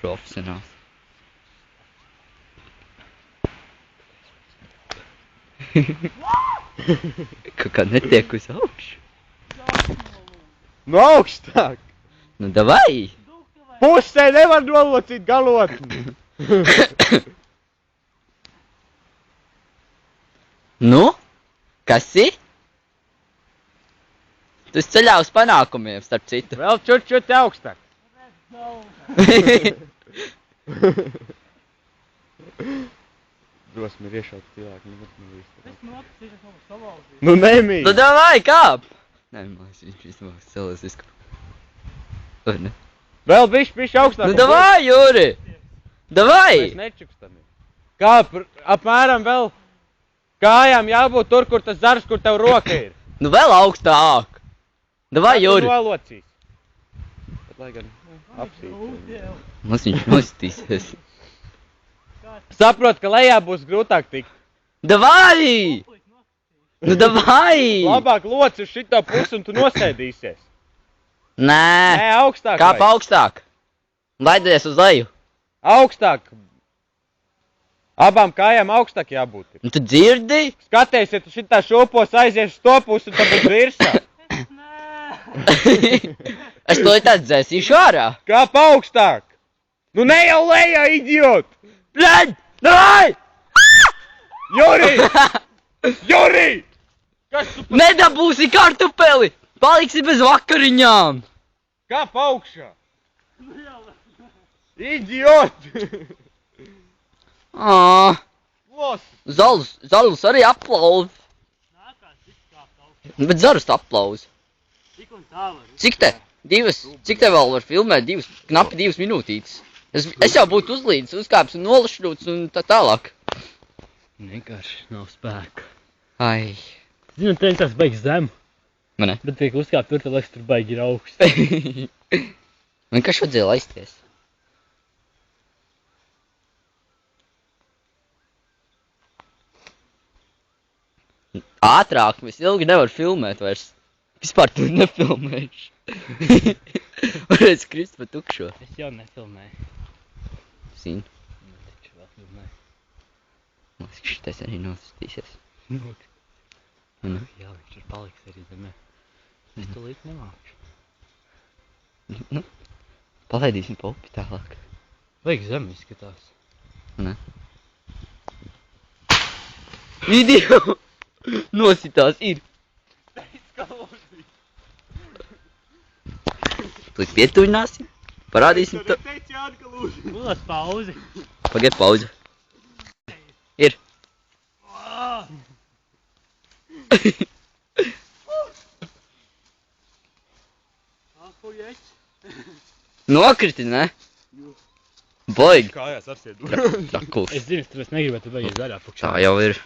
Profesionāls. Kaut kā netiek uz augšu. No augstāk! Nu, davai! Pusē nevar nolocīt galotni! Nu? Kas ir? Tu esi ceļā uz panākumiem, starp citu. Vēl čut augstāk! Drosmi ir iešaut cilvēku, Nu nemī! Nu, davai, kāp! Nē, mājas, viņš vismaz celēs izkāp. Vai ne? Vēl bišķi augstāk! Nu, davai, Juri! Davai! Mēs nečukstamies. Kāp, apmēram vēl kājām jābūt tur, kur tas zars, kur tev roka ir. Nu, vēl augstāk! Davai, Juri! Tu nolocīs. Bet lai gan apsīt. Mums viņš nostīsies. Saprot, ka lejā būs grūtāk tikt. Davai! Nu, davai! Labāk loci uz šito pusi un tu nosēdīsies. Nē! Nē, augstāk. Kāp augstāk! Laidies uz leju! Augstāk! Abām kājām augstāk jābūt. Nu, tu dzirdi? Skaties, ja tu šitā šopos aizies uz to pusi, tad būs virsā. Es to tāds dzēsīšu ārā. Kāp augstāk! Nu ne jau lejā, idiot! Bļaļ! Davai! Juri! Juri! Kas tu pat... Nedabūsi kartupeli! Paliksi bez vakariņām! Kāp augšā! Idiot! Los! Zarus arī aplauz. Bet zarus aplauz. Cik te? Cik te vēl var filmēt? Knapi 2 minūtītes. Es jau būtu uzlīdis, uzkāps un nolašrūts un tā tālāk. Vienkārši nav spēka. Ai. Zinu, teņi tās baigs zemu. Man ne? Bet tiek uzkāpt tur, tad liekas, tur baigi ir augsts. Vienkārši vajadzēja laisties. Ātrāk, es ilgi nevaru filmēt vairs. Vispār tu nefilmēšu. Varēs krist pa tukšo. Es jau nefilmēju. Zinu. Taču vēl filmēju. Man liekas, ka šitais arī nostīsies. Nu, Nu. jā, viņš ir paliks arī zemē. Es to līdz nemākšu. Nu, palaidīsim pa upi tālāk. Vajag zemi izskatās. Ne? Video! Nositās ir. Tūlīt pietuvināsim. Parādīsim to. Ulas pauzi. Pagaid pauze. Ir. Nokriti, ne? Baigi. Kājās apsied. Trakuls. Es zinu, es negribētu, tu baigi zaļā pukšā. Tā jau ir.